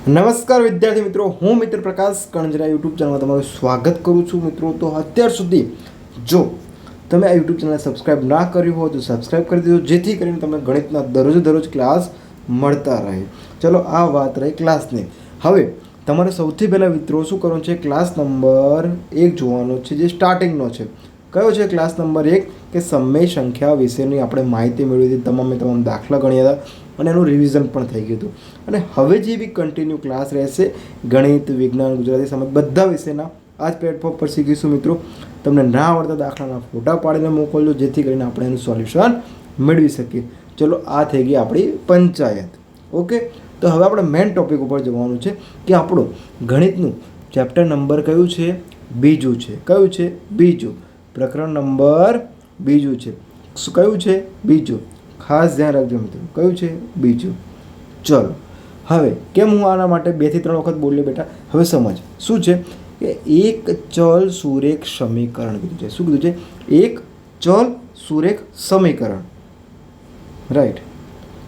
નમસ્કાર વિદ્યાર્થી મિત્રો, હું મિત્ર પ્રકાશ કણજરા યુટ્યુબ ચેનલમાં તમારું સ્વાગત કરું છું. મિત્રો, તો અત્યાર સુધી જો તમે આ યુટ્યુબ ચેનલ સબસ્ક્રાઈબ ના કર્યું હોય તો સબસ્ક્રાઈબ કરી દેજો, જેથી કરીને તમને ગણિતના દરરોજ ક્લાસ મળતા રહે. ચલો, આ વાત રહી ક્લાસની. હવે તમારે સૌથી પહેલાં મિત્રો શું કરવાનું છે, ક્લાસ નંબર 1 જોવાનો છે, જે સ્ટાર્ટિંગનો છે. કયો છે ક્લાસ નંબર 1? કે સમય સંખ્યા વિશેની આપણે માહિતી મેળવી હતી, તમામ દાખલા ગણ્યા હતા અને એનું રિવિઝન પણ થઈ ગયું હતું. અને હવે જે બી કન્ટિન્યુ ક્લાસ રહેશે ગણિત, વિજ્ઞાન, ગુજરાતી, સમજ બધા વિષયના આ જ પ્લેટફોર્મ પર શીખીશું. મિત્રો, તમને ના આવડતા દાખલાના ફોટા પાડીને મોકલજો, જેથી કરીને આપણે એનું સોલ્યુશન મેળવી શકીએ. ચલો, આ થઈ ગઈ આપણી પંચાયત. ઓકે, તો હવે આપણે મેઇન ટોપિક ઉપર જવાનું છે કે આપણું ગણિતનું ચેપ્ટર નંબર કયું છે? બીજું છે. કયું છે? બીજું. પ્રકરણ નંબર બીજું છે. શું કયું છે? બીજું. ખાસ ધ્યાન રાખજો મિત્રો, કયું છે? બીજું. ચલો, હવે કેમ હું આના માટે 2 થી 3 વખત બોલ્યો બેટા? હવે સમજ શું છે કે એક ચલ સુરેખ સમીકરણ કીધું છે. શું કીધું છે? એક ચલ સુરેખ સમીકરણ. રાઈટ.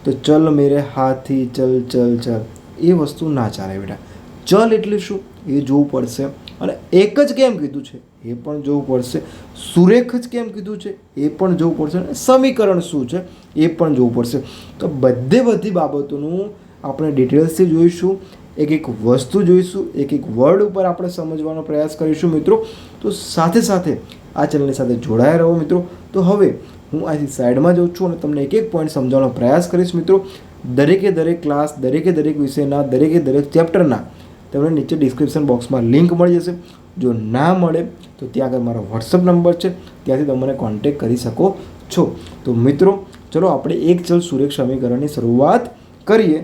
તો ચલ મેરે હાથી ચલ ચલ ચલ, એ વસ્તુ ના ચાલે બેટા. ચલ એટલે શું એ જોવું પડશે, અને એક જ કેમ કીધું છે એ પણ જોવું પડશે, સુરેખ જ કેમ કીધું છે એ પણ જોવું પડશે, અને સમીકરણ શું છે એ પણ જોવું પડશે. તો બધી બાબતોનું આપણે ડિટેલ્સથી જોઈશું, એક વસ્તુ જોઈશું, એક વર્ડ ઉપર આપણે સમજવાનો પ્રયાસ કરીશું મિત્રો. તો સાથે આ ચેનલની સાથે જોડાયા રહો મિત્રો. તો હવે હું અહીંથી સાઈડમાં જાઉં છું અને તમને એક પોઈન્ટ સમજાવવાનો પ્રયાસ કરીશ મિત્રો. દરેક ક્લાસ, દરેક વિષયના, દરેક ચેપ્ટરના તમને નીચે ડિસ્ક્રિપ્શન બોક્સમાં લિંક મળી જશે. જો ના મળે તો ત્યાં આગળ મારો વોટ્સઅપ નંબર છે, ત્યાંથી તમે મને કોન્ટેક્ટ કરી શકો છો. તો મિત્રો, ચલો આપણે એક ચલ સુરેખ સમીકરણની શરૂઆત કરીએ.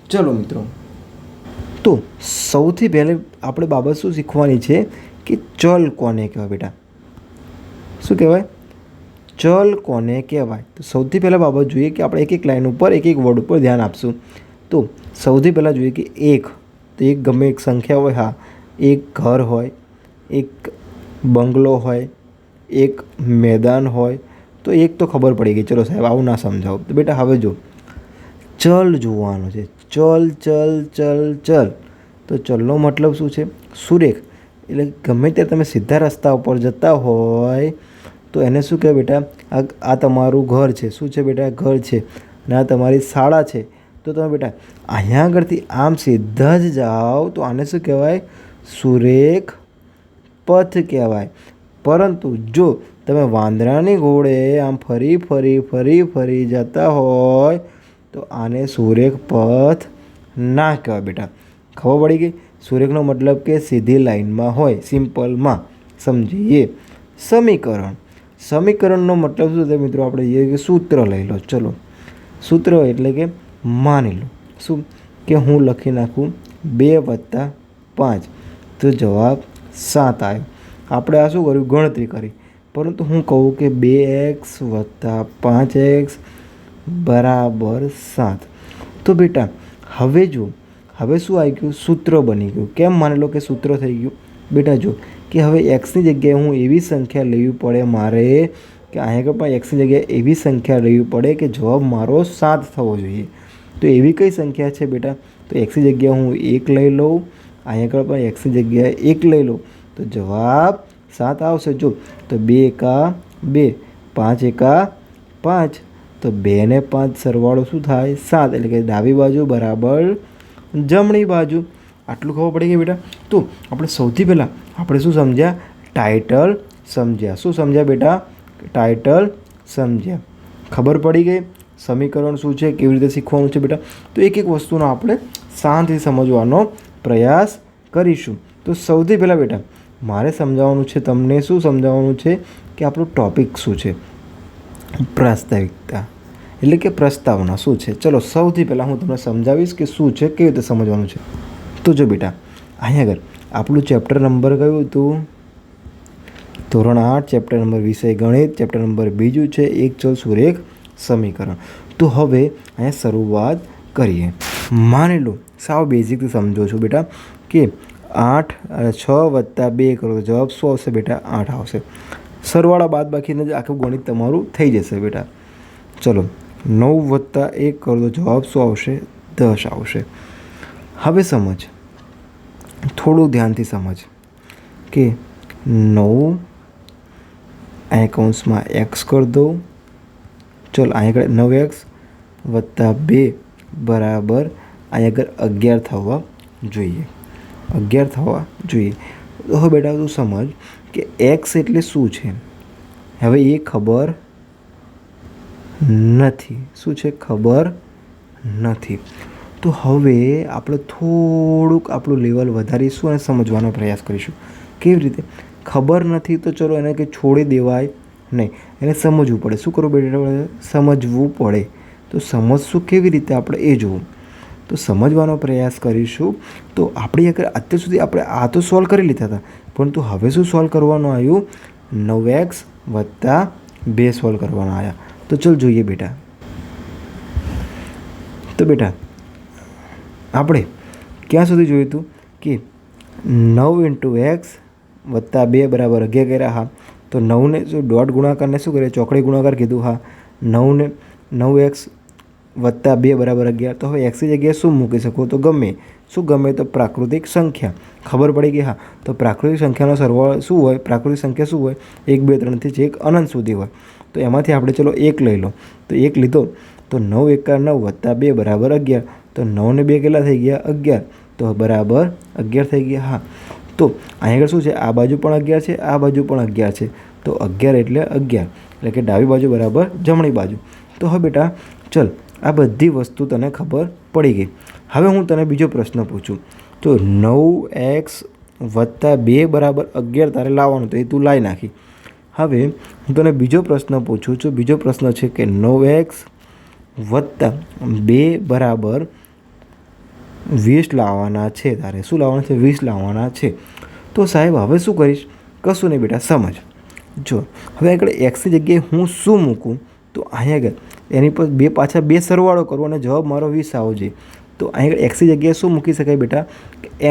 ચલો મિત્રો, તો સૌથી પહેલે આપણે બાબત શું શીખવાની છે કે ચલ કોને કહેવાય બેટા? શું કહેવાય? ચલ કોને કહેવાય? તો સૌથી પહેલાં બાબત જોઈએ કે આપણે એક લાઈન ઉપર એક વર્ડ ઉપર ધ્યાન આપશું. તો સૌથી પહેલાં જોઈએ કે એક, તો એક ગમે એક સંખ્યા હોય. હા, એક ઘર હોય, એક બંગલો હોય, એક મેદાન હોય. તો એક તો ખબર પડી ગઈ. ચલો સાહેબ, આવું ના સમજાવો. તો બેટા હવે જો ચલ જોવાનું છે. ચલ. તો ચલનો મતલબ શું છે? સુરેખ. એટલે ગમે ત્યારે તમે સીધા રસ્તા ઉપર જતા હોય તો એને શું કહેવાય બેટા? આ તમારું ઘર છે. શું છે બેટા? ઘર છે. અને આ તમારી શાળા છે. તો તમે બેટા અહીંયા આગળથી આમ સીધા જ જાઓ તો આને શું કહેવાય? સુરેખ પથ કહેવાય. પરંતુ જો તમે વાંદરાની ઘોડે આમ ફરી જતા હોય તો આને સુરેખ પથ ના કહેવાય બેટા. ખબર પડી ગઈ? સુરેખનો મતલબ કે સીધી લાઈનમાં હોય. સિમ્પલમાં સમજીએ. સમીકરણનો મતલબ શું થાય મિત્રો? આપણે એ કે સૂત્ર લઈ લો. ચલો, સૂત્ર એટલે કે માની લો શું કે હું લખી નાખું 2 + 5, તો જવાબ 7 આવ્યો. આપણે આ શું કર્યું? ગણતરી કરી. પરંતુ હું કહું કે 2x + 5x = 7, તો બેટા હવે જો હવે શું આવી ગયું? સૂત્ર બની ગયું. કેમ માની લો કે સૂત્ર થઈ ગયું? બેટા જો કે હવે એક્સની જગ્યાએ હું એવી સંખ્યા લેવી પડે મારે કે અહીંયા પણ એક્સની જગ્યાએ એવી સંખ્યા લેવી પડે કે જવાબ મારો 7 થવો જોઈએ. તો એવી કઈ સંખ્યા છે બેટા? તો એક્સની જગ્યાએ હું 1 લઈ લઉં, અહીંયા પણ એક્સની જગ્યાએ 1 લઈ લઉં, તો જવાબ 7 આવશે. જો તો 2 × 2, 5 × 5, તો 2 ને 5 સરવાળો શું થાય? 7. એટલે કે ડાબી બાજુ બરાબર જમણી બાજુ. આટલું ખબર પડી ગઈ બેટા? તો આપણે સૌથી પહેલાં આપણે શું સમજ્યા? ટાઇટલ સમજ્યા. શું સમજ્યા બેટા? ટાઇટલ સમજ્યા. ખબર પડી ગઈ સમીકરણ શું છે, કેવી રીતે શીખવાનું છે બેટા? તો એક વસ્તુનો આપણે શાંતિથી સમજવાનો પ્રયાસ કરીશું. તો સૌથી પહેલાં બેટા મારે સમજાવવાનું છે તમને. શું સમજાવવાનું છે? કે આપણું ટૉપિક શું છે? પ્રાસ્તાવિકતા એટલે કે પ્રસ્તાવના શું છે. ચલો, સૌથી પહેલાં હું તમને સમજાવીશ કે શું છે, કેવી રીતે સમજવાનું છે. તો જો બેટા અહીંયા આગળ આપણું ચેપ્ટર નંબર કયું હતું? ધોરણ 8, ચેપ્ટર નંબર વિષય ગણિત, ચેપ્ટર નંબર બીજું છે એક ચલ સુરેખ સમીકરણ. તો હવે અહીંયા શરૂઆત કરીએ. માની લો સાવ બેઝિકથી સમજો છો બેટા કે 6 + 2 કરો તો જવાબ શું આવશે બેટા? 8 આવશે. સરવાળા બાદ બાકીને જ આખું ગણિત તમારું થઈ જશે બેટા. ચલો, 9 + 1 કરો તો જવાબ શું આવશે? 10 આવશે. હવે સમજ, થોડું ધ્યાનથી સમજ કે 9 અહીં કૌંસમાં એક્સ કરી દઉં. ચલ અહીં આગળ 9x વત્તા 2 બરાબર અહીં આગળ 11 થવા જોઈએ. 11 થવા જોઈએ. તો હવે બેટા તું સમજ કે એક્સ એટલે શું છે. હવે એ ખબર નથી. શું છે? ખબર નથી. તો હવે આપણે થોડુંક આપણું લેવલ વધારીશું અને સમજવાનો પ્રયાસ કરીશું. કેવી રીતે? ખબર નથી તો ચલો એને કંઈ છોડી દેવાય નહીં, એને સમજવું પડે. શું કરવું બેટા? સમજવું પડે. તો સમજશું કેવી રીતે આપણે એ જોવું. તો સમજવાનો પ્રયાસ કરીશું. તો આપણી આગળ અત્યાર સુધી આપણે આ તો સોલ્વ કરી લીધા હતા, પરંતુ હવે શું સોલ્વ કરવાનું આવ્યું? 9x વત્તા 2 સોલ્વ કરવાના આવ્યા. તો ચલ જોઈએ બેટા. તો બેટા આપણે ક્યાં સુધી જોયું હતું કે 9 × x વત્તા 2 બરાબર 11 કર્યા. હા, તો 9ને શું ડોટ ગુણાકારને શું કરીએ? ચોકડી ગુણાકાર કીધું. હા, 9x વત્તા 2 બરાબર 11. તો હવે એક્સની જગ્યાએ શું મૂકી શકો? તો ગમે શું? ગમે તો પ્રાકૃતિક સંખ્યા. ખબર પડી ગઈ? હા, તો પ્રાકૃતિક સંખ્યાનો સરવાળો શું હોય? પ્રાકૃતિક સંખ્યા શું હોય? 1 2 3 થી છેક અનંત સુધી હોય. તો એમાંથી આપણે ચલો 1 લઈ લો. તો 1 લીધો તો 9 × 9 વત્તા 2 બરાબર 11. તો 9 ને 2 કેટલા થઈ ગયા? 11. તો બરાબર 11 થઈ ગયા. હા, તો અહીં આગળ શું છે? આ બાજુ પણ 11 છે, આ બાજુ પણ 11 છે. તો 11 એટલે 11, એટલે કે ડાબી બાજુ બરાબર જમણી બાજુ. તો હવે બેટા ચલ, આ બધી વસ્તુ તને ખબર પડી ગઈ. હવે હું તને બીજો પ્રશ્ન પૂછું. તો 9x વત્તા 2 બરાબર 11 તારે લાવવાનું, તો એ તું લાવી નાખી. હવે હું તને બીજો પ્રશ્ન પૂછું છું. બીજો પ્રશ્ન છે કે 9x વત્તા 2 બરાબર 20 લાવવાના છે તારે. શું લાવવાના છે? 20 લાવવાના છે. તો સાહેબ હવે શું કરીશ? કશું નહીં બેટા, સમજ. જો હવે આગળ એક્સની જગ્યાએ હું શું મૂકું? તો અહીં આગળ એની પર 2 પાછા 2 સરવાળો કરવો અને જવાબ મારો 20 આવવો જોઈએ. તો અહીં આગળ એક્સની જગ્યાએ શું મૂકી શકાય બેટા?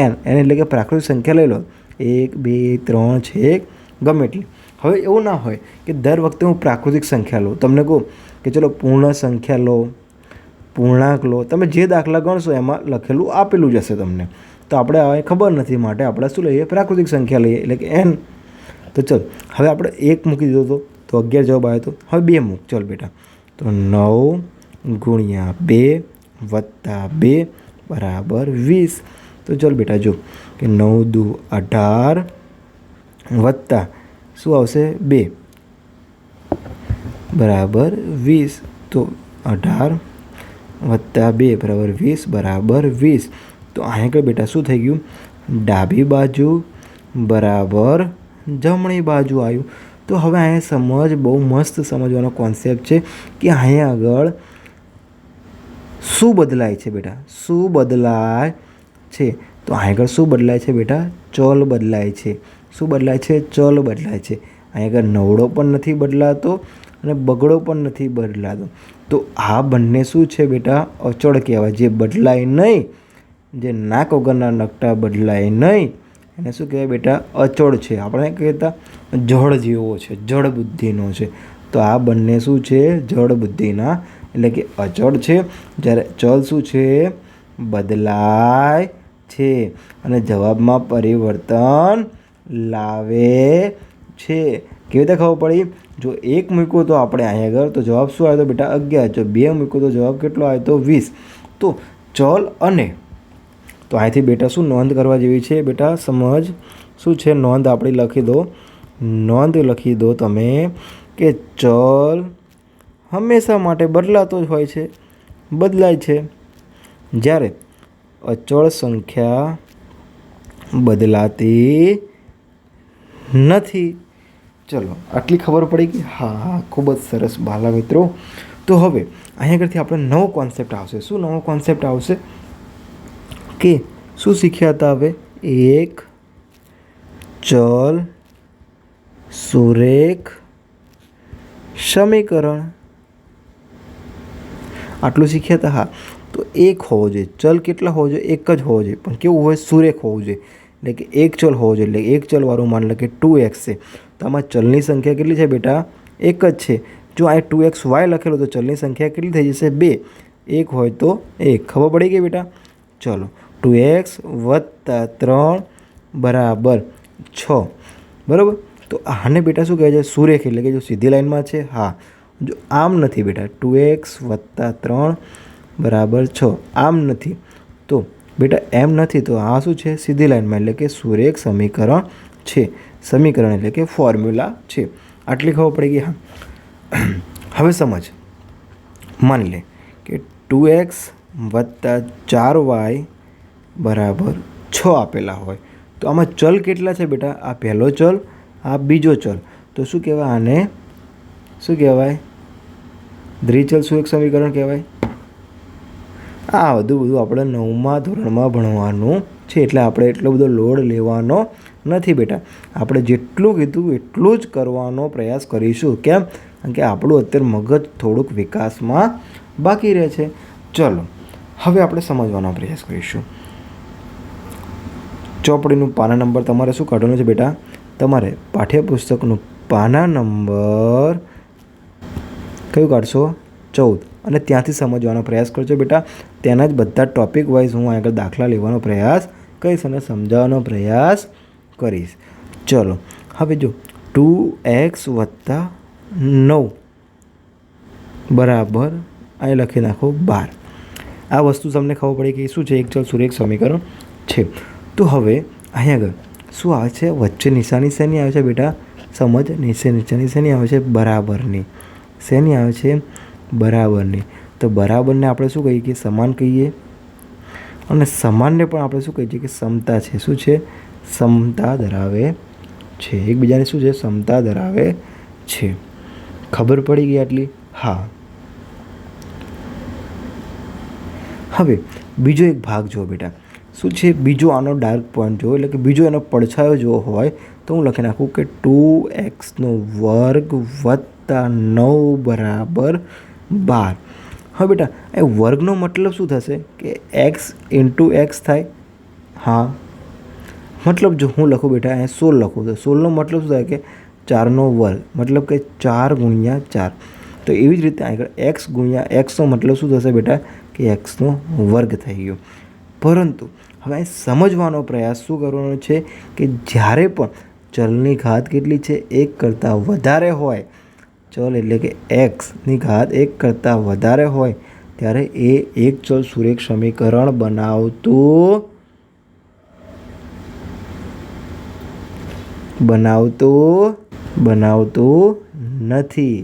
એન એટલે કે પ્રાકૃતિક સંખ્યા લઈ લો. 1 2 3 છેક ગમે એટલી. હવે એવું ના હોય કે દર વખતે હું પ્રાકૃતિક સંખ્યા લઉં. તમને કહું કે ચલો પૂર્ણ સંખ્યા લો, પૂર્ણાંક લો. તમે જે દાખલા ગણશો એમાં લખેલું આપેલું જ હશે તમને. તો આપણે હવે ખબર નથી માટે આપણે શું લઈએ? પ્રાકૃતિક સંખ્યા લઈએ, એટલે કે એન. તો ચલ હવે આપણે 1 મૂકી દીધો હતો તો 11 જવાબ આવ્યો હતો. હવે 2 મૂક. ચલ બેટા, તો 9 × 2 વત્તા 2 બરાબર 20. તો ચલ બેટા જો કે 9 દુ 18 વત્તા શું આવશે? 2 બરાબર 20. તો 18 વત્તા 2 બરાબર 20 બરાબર 20. તો અહીં આગળ બેટા શું થઈ ગયું? ડાબી બાજુ બરાબર જમણી બાજુ આવ્યું. તો હવે અહીંયા સમજ, બહુ મસ્ત સમજવાનો કોન્સેપ્ટ છે કે અહીંયા આગળ શું બદલાય છે બેટા? શું બદલાય છે? તો અહીં આગળ શું બદલાય છે બેટા? ચલ બદલાય છે. શું બદલાય છે? ચલ બદલાય છે. અહીં આગળ નવડો પણ નથી બદલાતો અને બગડો પણ નથી બદલાતો. તો આ બંને શું છે બેટા? અચળ કહેવાય. જે બદલાય નહીં, જે નાક વગરના નકટા બદલાય નહીં, એને શું કહેવાય બેટા? અચળ છે. આપણે કહેતા જળ જેવો છે, જળ બુદ્ધિનો છે. તો આ બંને શું છે? જળ બુદ્ધિના, એટલે કે અચળ છે. જ્યારે ચલ શું છે? બદલાય છે અને જવાબમાં પરિવર્તન લાવે છે. કેવી રીતે ખબર પડી? જો 1 મૂક્યો તો આપણે અહીં આગળ, તો જવાબ શું આવ્યો બેટા? 11. જો 2 મૂક્યો તો જવાબ કેટલો આવ્યો? તો 20. તો ચલ અને તો અહીંથી બેટા શું નોંધ કરવા જેવી છે બેટા? સમજ શું છે? નોંધ આપણી લખી દો. નોંધ લખી દો તમે કે ચલ હંમેશા માટે બદલાતો જ હોય છે, બદલાય છે. જ્યારે અચળ સંખ્યા બદલાતી નથી. ચલો આટલી ખબર પડી ગઈ? હા, ખૂબ જ સરસ બાલા મિત્રો. તો હવે અહીં આગળથી આપણે નવો કોન્સેપ્ટ આવશે. શું નવો કોન્સેપ્ટ આવશે? કે શું શીખ્યા હતા હવે? એક ચલ સુરેખ સમીકરણ. આટલું શીખ્યા હતા. હા, તો 1 હોવો જોઈએ. ચલ કેટલા હોવો જોઈએ? 1 જ હોવો જોઈએ, પણ કેવું હોય? સુરેખ હોવું જોઈએ. એટલે કે 1 ચલ હોવો જોઈએ. એટલે 1 ચલવાળું માન લે કે 2x છે. તો આમાં ચલની સંખ્યા કેટલી છે બેટા? 1 જ છે. જો આ 2xy લખેલો તો ચલની સંખ્યા કેટલી થઈ જશે? 2. 1 હોય તો 1. ખબર પડી ગઈ બેટા? ચલો 2x વત્તા 3 બરાબર 6 બરાબર. તો આને બેટા શું કહે છે? સુરેખ એટલે કે જો સીધી લાઈનમાં છે. હા, જો આમ નથી બેટા 2x વત્તા 3 બરાબર 6 આમ નથી તો બેટા એમ નથી તો આ શું છે? સીધી લાઈનમાં એટલે કે સુરેખ સમીકરણ છે. સમીકરણ એટલે કે ફોર્મ્યુલા છે. આટલી ખબર પડી ગઈ. હા, હવે સમજ. માની લે કે 2x વત્તા 4y બરાબર 6 આપેલા હોય તો આમાં ચલ કેટલા છે બેટા? આ પહેલો ચલ, આ બીજો ચલ. તો શું કહેવાય આને? શું કહેવાય? દ્વિચલ સુરેખ સમીકરણ કહેવાય. આ બધું આપણે 9મા ધોરણમાં ભણવાનું છે એટલે આપણે એટલો બધો લોડ લેવાનો નથી બેટા. આપણે જેટલું કીધું એટલું જ કરવાનો પ્રયાસ કરીશું. કેમ? કારણ કે આપણું અત્યારે મગજ થોડુંક વિકાસમાં બાકી રહે છે. ચલો હવે આપણે સમજવાનો પ્રયાસ કરીશું. ચોપડીનું પાના નંબર તમારે શું કાઢવાનો છે બેટા? તમારે પાઠ્યપુસ્તકનું પાના નંબર કયું કાઢશો? 14. અને ત્યાંથી સમજવાનો પ્રયાસ કરજો બેટા. તેના જ બધા ટોપિક વાઇઝ હું આગળ દાખલા લેવાનો પ્રયાસ કરીશ અને સમજાવવાનો પ્રયાસ કરીશ. ચલો હવે જો 2x વત્તા 9 બરાબર અહીં લખી નાખો 12. આ વસ્તુ તમને ખબર પડી કે શું છે? એક ચલ સુરેખ સમીકરણ છે. તો હવે અહીં આગળ શું આવે છે? વચ્ચે નિશાની શેની આવે છે બેટા? સમજ. નિશાની શેની આવે છે? બરાબરની. શેની આવે છે? બરાબરની. તો બરાબરને આપણે શું કહીએ? કે સમાન કહીએ. અને સમાનને પણ આપણે શું કહીએ છીએ? કે સમતા છે. શું છે? સમતા ધરાવે છે. એકબીજાને શું છે? સમતા ધરાવે છે. ખબર પડી ગઈ આટલી? હા. હવે બીજો એક ભાગ જુઓ બેટા. શું છે? બીજો આનો ડાર્ક પોઈન્ટ જુઓ એટલે કે બીજો એનો પડછાયો જોવો હોય તો હું લખી નાખું કે 2x² વત્તા 9 બરાબર 12. હવે બેટા એ વર્ગનો મતલબ શું થશે? કે x ઇન્ટુ એક્સ થાય. હા, મતલબ જો હું લખું બેટા અહીંયા 16 લખું તો 16નો મતલબ શું થાય? કે 4નો વર્ગ મતલબ કે 4 ગુણ્યા 4. તો એવી જ રીતે આગળ x ગુણ્યા એક્સનો મતલબ શું થશે બેટા? કે એક્સનો વર્ગ થઈ ગયો. પરંતુ હવે સમજવાનો પ્રયાસ શું કરવાનો છે? કે જ્યારે પણ ચલની ઘાત કેટલી છે? 1 કરતાં વધારે હોય, ચલ એટલે કે એક્સની ઘાત 1 કરતાં વધારે હોય ત્યારે એ એક ચલ સુરેખ સમીકરણ બનાવતું નથી.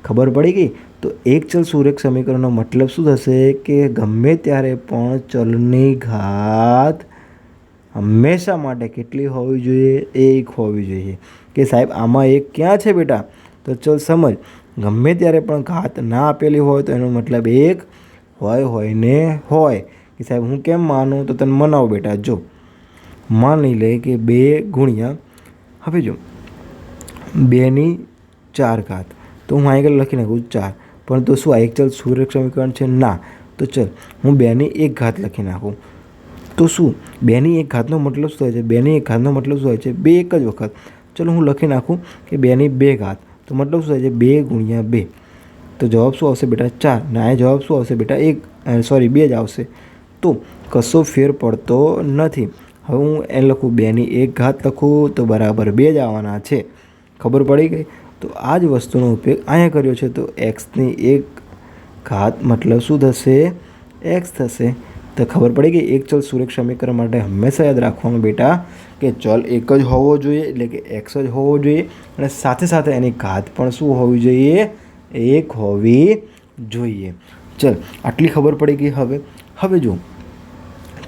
ખબર પડી ગઈ? તો એક ચલ સુરેખ સમીકરણનો મતલબ શું થશે? કે ગમે ત્યારે પણ ચલની ઘાત હંમેશા માટે કેટલી હોવી જોઈએ? 1 હોવી જોઈએ. કે સાહેબ આમાં 1 ક્યાં છે બેટા? તો ચલ સમજ. ગમે ત્યારે પણ ઘાત ના આપેલી હોય તો એનો મતલબ 1 હોય ને હોય. કે સાહેબ હું કેમ માનું? તો તને મનાવો બેટા. જો માની લે કે 2 ગુણ્યા, હવે જો 2ની 4 ઘાત તો હું અહીં લખી નાખું 4. પરંતુ શું આ એક ચલ સુરેખ સમીકરણ છે? ના. તો ચલ હું 2ની 1 ઘાત લખી નાખું તો શું 2ની 1 ઘાતનો મતલબ શું થાય છે? 2ની 1 ઘાતનો મતલબ શું થાય છે? 2 એક જ વખત. ચલો હું લખી નાખું કે 2ની 2 ઘાત તો મતલબ શું થાય છે? 2 ગુણ્યા 2. તો જવાબ શું આવશે બેટા? 4. ને આ જવાબ શું આવશે બેટા? 2 જ આવશે. તો કશો ફેર પડતો નથી. હવે હું એ લખું 2ની 1 ઘાત લખું તો બરાબર 2 જ આવવાના છે. ખબર પડી ગઈ? તો આ જ વસ્તુનો ઉપયોગ અહીંયા કર્યો છે. તો એક્સની 1 ઘાત મતલબ શું થશે? એક્સ થશે. તો ખબર પડી ગઈ? એક ચલ સુરેખ સમીકરણ માટે હંમેશા યાદ રાખવાનું બેટા કે ચલ એક જ હોવો જોઈએ એટલે કે એક્સ જ હોવો જોઈએ અને સાથે સાથે એની ઘાત પણ શું હોવી જોઈએ? 1 હોવી જોઈએ. ચલ આટલી ખબર પડી ગઈ. હવે જો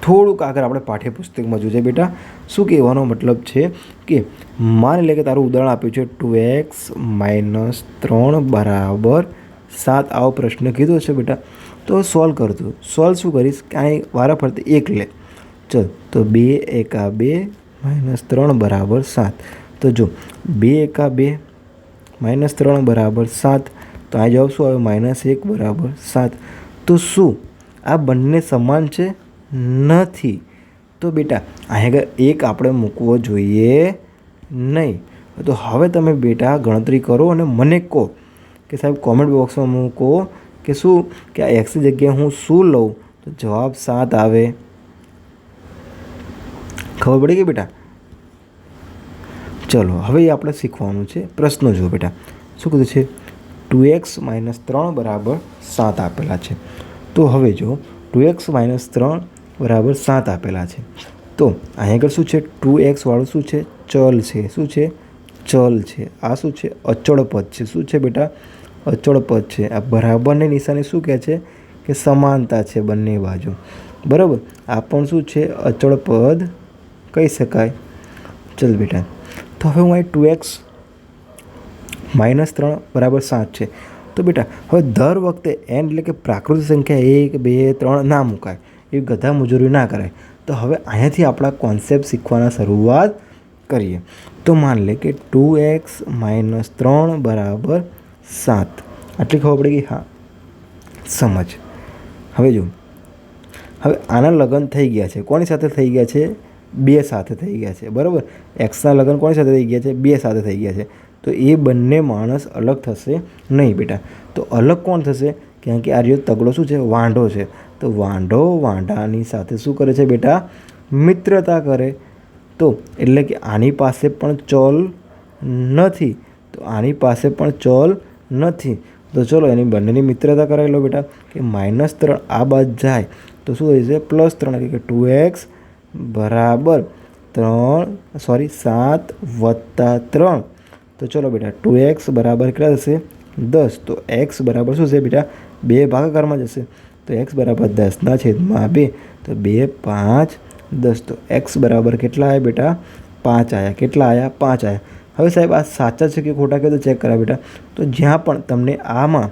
થોડુંક આગળ આપણે પાઠ્યપુસ્તકમાં જોઈએ બેટા. શું કહેવાનો મતલબ છે? કે માની લે કે તારું ઉદાહરણ આપ્યું છે 2x - 3 બરાબર 7. આવો પ્રશ્ન કીધો છે બેટા. તો સોલ્વ કરતું. સોલ્વ શું કરીશ? કાંઈ વારા ફરતી 1 લે. ચલ તો 2 એકા 2 - 3 બરાબર 7. તો જો 2 એકા 2 - 3 બરાબર 7. તો આ જવાબ શું આવે? -1 બરાબર 7. તો શું આ બંને સમાન છે? નથી. તો બેટા અહીંયા આગળ 1 આપણે મૂકવો જોઈએ નહીં. તો હવે તમે બેટા ગણતરી કરો અને મને કહો કે સાહેબ કોમેન્ટ બોક્સમાં મૂકો કે શું કે આ એક્સની જગ્યાએ હું શું લઉં તો જવાબ 7 આવે? ખબર પડી ગઈ બેટા? ચલો હવે આપણે શીખવાનું છે. પ્રશ્નો જુઓ બેટા, શું કીધું છે? 2x - 3 બરાબર 7 આપેલા છે. તો હવે જો 2x - 3 બરાબર 7 આપેલા છે, તો અહીં આગળ શું છે? 2x વાળું શું છે? ચલ છે. શું છે? ચલ છે. આ શું છે? અચળ પદ છે. શું છે બેટા? અચળ પદ છે. આ બરાબરની નિશાની શું કહે છે? કે સમાનતા છે બંને બાજુ, બરાબર. આ પણ શું છે? અચળ પદ કહી શકાય. ચલ બેટા, તો હવે હું અહીં 2x - 3 બરાબર 7 છે. તો બેટા હવે દર વખતે n એટલે કે પ્રાકૃતિક સંખ્યા 1, 2, 3 ના મુકાય, એવી ગધા મજૂરી ના કરાય. તો હવે અહીંયાથી આપણા કોન્સેપ્ટ શીખવાના શરૂઆત કરીએ. તો માન લે કે 2x - 3 બરાબર 7. આટલી ખબર પડી ગઈ? હા, સમજ. હવે જો, હવે આના લગ્ન થઈ ગયા છે. કોની સાથે થઈ ગયા છે? 2 સાથે થઈ ગયા છે, બરાબર. એક્સના લગ્ન કોની સાથે થઈ ગયા છે? 2 સાથે થઈ ગયા છે. તો એ બંને માણસ અલગ થશે નહીં બેટા. તો અલગ કોણ થશે? કારણ કે આ રહ્યો તગડો શું છે? વાંઢો છે. તો વાંઢો વાંઢાની સાથે શું કરે છે બેટા? મિત્રતા કરે. તો એટલે કે આની પાસે પણ ચલ નથી, તો આની પાસે પણ ચલ નથી. તો ચલો એની બંનેની મિત્રતા કરાવી લો બેટા. કે -3 આ બાજુ જાય તો શું થઈ જશે? +3 એટલે કે 2x બરાબર 7 + 3. તો ચલો બેટા 2x બરાબર કેટલા થશે? 10. તો x બરાબર શું છે બેટા? 2 ભાગાકારમાં જશે. તો x બરાબર 10/2. તો 2, 5, 10. તો x બરાબર કેટલા આવ્યા બેટા? 5 આવ્યા. કેટલા આવ્યા? 5 આવ્યા. હવે સાહેબ આ સાચા છે કે ખોટા કે તો ચેક કરા બેટા. તો જ્યાં પણ તમને આમાં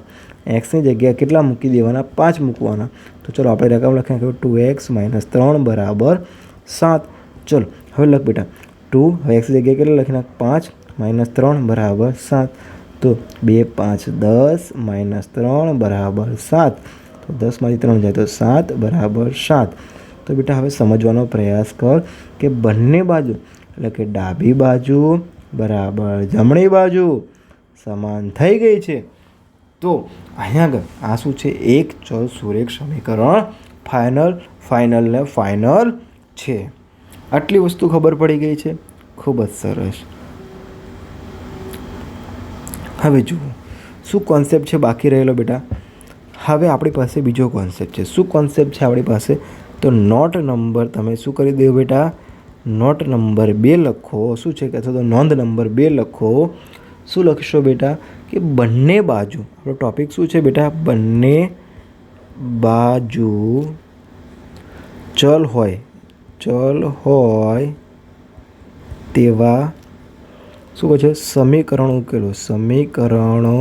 એક્સની જગ્યાએ કેટલા મૂકી દેવાના? 5 મૂકવાના. તો ચલો આપણે રકમ લખી નાખીએ. 2x - 3 બરાબર 7. ચલો હવે લખ બેટા 2, હવે એક્સની જગ્યાએ કેટલા લખી નાખ? 5 - 3 બરાબર 7. તો 2, 5, 10 - 3 બરાબર 7. તો 10માંથી 3 જાય તો 7 બરાબર 7. તો બેટા હવે સમજવાનો પ્રયાસ કર કે બંને બાજુ એટલે કે ડાબી બાજુ બરાબર જમણી બાજુ સમાન થઈ ગઈ છે. તો અહીંયા આગળ આ શું છે? એક ચલ સુરેખ સમીકરણ ફાઇનલ ને ફાઇનલ છે. આટલી વસ્તુ ખબર પડી ગઈ છે. ખૂબ જ સરસ. હવે જુઓ શું કોન્સેપ્ટ છે બાકી રહેલો બેટા. હવે આપણી પાસે બીજો કોન્સેપ્ટ છે. શું કોન્સેપ્ટ છે આપણી પાસે? તો નોટ નંબર તમે શું કરી દો બેટા? નોટ નંબર 2 લખો. શું છે કે અથવા તો નોંધ નંબર 2 લખો. શું લખશો બેટા? કે બંને બાજુ, આપણો ટોપિક શું છે બેટા? બંને બાજુ ચલ હોય તેવા શું કહે છે? સમીકરણો ઉકેલો. સમીકરણો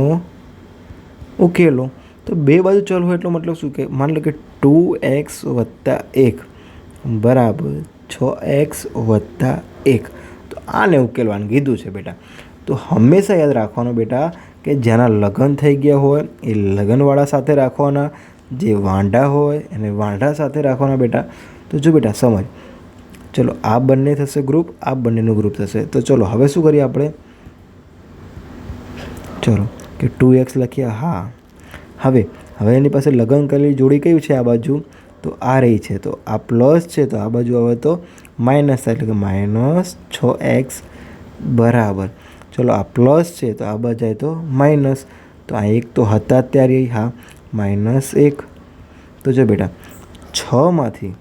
ઉકેલો. તો બે બાજુ ચલ હોય એટલો મતલબ શું? કે માની લો કે 2x + 1 બરાબર 6x + 1. તો આને ઉકેલવાનું કીધું છે બેટા. તો હંમેશા યાદ રાખવાનું બેટા કે જેના લગ્ન થઈ ગયા હોય એ લગ્નવાળા સાથે રાખવાના, જે વાંઢા હોય એને વાંઢા સાથે રાખવાના બેટા. તો જો બેટા સમજ. ચલો આ બંને થશે ગ્રુપ, આ બંનેનું ગ્રુપ થશે. તો ચલો હવે શું કરીએ આપણે? ચલો કે 2x લખીએ. હા, હવે એની પાસે લગ્ન કરેલી જોડી કયું છે? આ બાજુ તો આ રહી છે. તો આ પ્લસ છે તો આ બાજુ આવે તો માઇનસ થાય, એટલે કે -6x બરાબર. ચલો આ પ્લસ છે તો આ બાજુ જાય તો માઇનસ. તો આ એક તો હતા ત્યારે હા -1. તો જો બેટા 6માંથી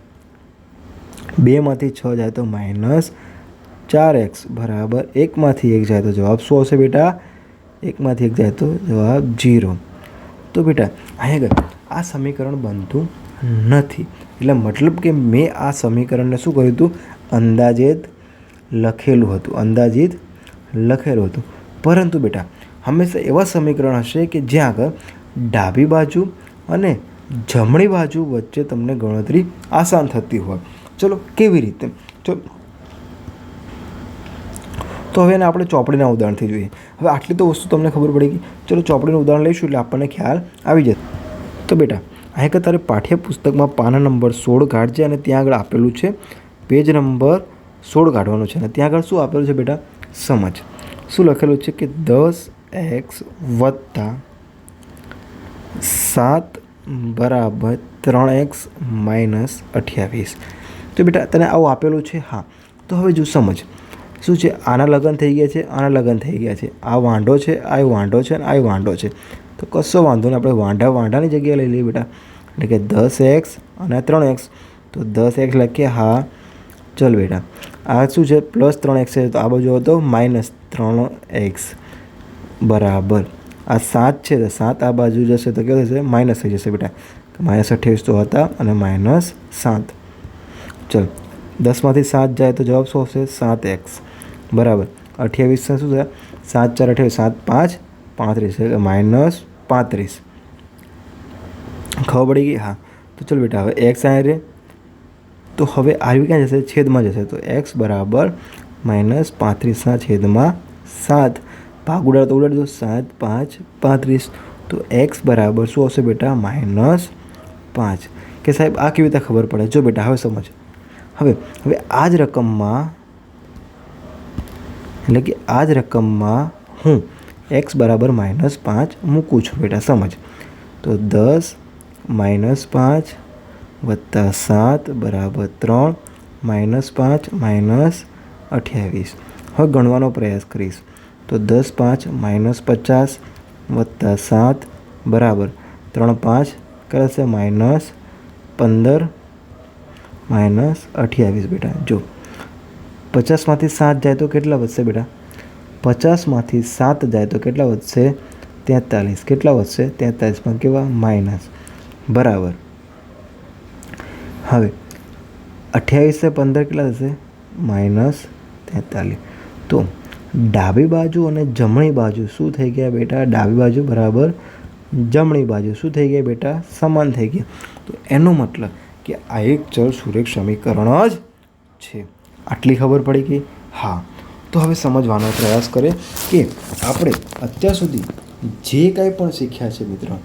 6 જાય તો -4x બરાબર 1માંથી 1 જાય તો જવાબ શું આવશે બેટા? 1માંથી 1 જાય તો જવાબ 0. તો બેટા અહીંયા આ સમીકરણ બનતું નથી. એટલે મતલબ કે મેં આ સમીકરણને શું કર્યું હતું? અંદાજિત લખેલું હતું. પરંતુ બેટા હંમેશા એવા સમીકરણ હશે કે જ્યાં આગળ ડાબી બાજુ અને જમણી બાજુ વચ્ચે તમને ગણતરી આસાન થતી હોય. ચલો કેવી રીતે? ચલો તો હવે એને આપણે ચોપડીના ઉદાહરણથી જોઈએ. હવે આટલી તો વસ્તુ તમને ખબર પડી ગઈ. ચલો ચોપડીનું ઉદાહરણ લઈશું એટલે આપણને ખ્યાલ આવી જશે. તો બેટા અહીં કે તારે પાઠ્યપુસ્તકમાં પાના નંબર 16 કાઢજે અને ત્યાં આગળ આપેલું છે પેજ નંબર 16 કાઢવાનું છે. અને ત્યાં આગળ શું આપેલું છે બેટા? સમજ. શું લખેલું છે કે 10x + 7 બરાબર 3x - 28. તો બેટા તને આવું આપેલું છે. હા, તો હવે જો સમજ શું છે, આના લગ્ન થઈ ગયા છે, આના લગ્ન થઈ ગયા છે, આ વાંઢો છે, આ વાંઢો છે અને આ વાંઢો છે. તો કશો વાંધો નહીં, આપણે વાંઢાની જગ્યાએ લઈ લઈએ બેટા. એટલે કે 10x અને 3x. તો 10x લખીએ. હા ચલ બેટા, આ શું છે +3x છે, તો આ બાજુ હતો -3x બરાબર. આ 7 છે તો 7 આ બાજુ જશે તો કેવું થશે? માઇનસ થઈ જશે બેટા. -28 તો હતા અને -7. ચલ 10માંથી 7 જાય તો જવાબ શું આવશે? 7x બરાબર. 28 શું થયા? 7 4 28, 7 5 35 -35. ખબર પડી ગઈ? હા. તો ચલ બેટા, હવે x અહીંયા રહે તો હવે આવી ક્યાં જશે? છેદમાં જશે. તો x બરાબર -35/7. ભાગ ઉડાડો તો ઉડાડી દો. 7 5 35. તો x બરાબર શું આવશે બેટા? -5. કે સાહેબ આ કેવી રીતે ખબર પડે? જો બેટા હવે સમજ. હવે આ જ રકમમાં, એટલે કે આ જ રકમમાં હું x બરાબર -5 મૂકું છું બેટા. સમજ. તો 10 -5 + 7 બરાબર 3 -5 -28. હવે ગણવાનો પ્રયાસ કરીશ. તો 10 5 -50 + 7 બરાબર 3 5 કરશે -15 -28 બેટા. જો 50માંથી 7 જાય તો કેટલા વધશે બેટા? 50માંથી 7 જાય તો કેટલા વધશે? 43. કેટલા વધશે? 43માં કેવા? માઇનસ બરાબર. હવે 28 से 15 કેટલા થશે? -43. તો ડાબી બાજુ અને જમણી બાજુ શું થઈ ગયા બેટા? ડાબી બાજુ બરાબર જમણી બાજુ શું થઈ ગયા બેટા? સમાન થઈ ગયા. તો એનો મતલબ કે આ એક ચલ સુરેખ સમીકરણ જ છે. આટલી ખબર પડી ગઈ? હા. તો હવે સમજવાનો પ્રયાસ કરે કે આપણે અત્યાર સુધી જે કંઈ પણ શીખ્યા છે મિત્રો,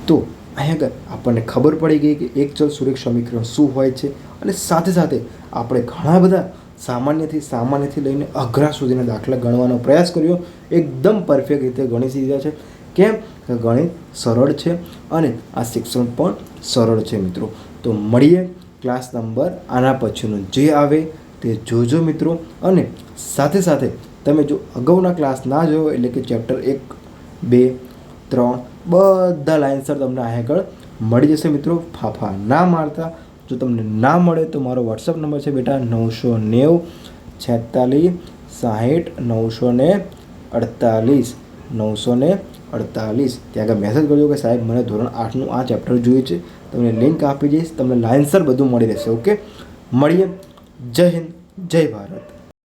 તો અહીંયા આપણને ખબર પડી ગઈ કે એક ચલ સુરેખ સમીકરણ શું હોય છે. અને સાથે સાથે આપણે ઘણા બધા સામાન્યથી લઈને અઘરા સુધીના દાખલા ગણવાનો પ્રયાસ કર્યો. એકદમ પરફેક્ટ રીતે ગણી દીધા છે. કેમ? કે ગણિત સરળ છે અને આ શિક્ષણ પણ સરળ છે મિત્રો. તો મળીએ ક્લાસ નંબર આના પછીનો જે આવે તે જોજો મિત્રો. અને સાથે સાથે તમે જો અગાઉના ક્લાસ ના જોયો, એટલે કે ચેપ્ટર 1 2 3 બધા લાઇનસર તમને આ આગળ મળી જશે મિત્રો. ફાફા ના મારતા. જો તમને ના મળે તો મારો વોટ્સઅપ નંબર છે બેટા 990 46 60 948 948. ત્યાં આગળ મેસેજ કરજો કે સાહેબ મને ધોરણ 8નું આ ચેપ્ટર જોઈએ છે. તમને લિંક આપી દઈશ. તમને લાઇનસર બધું મળી રહેશે. ઓકે, મળીએ. જય હિન્દ, જય ભારત.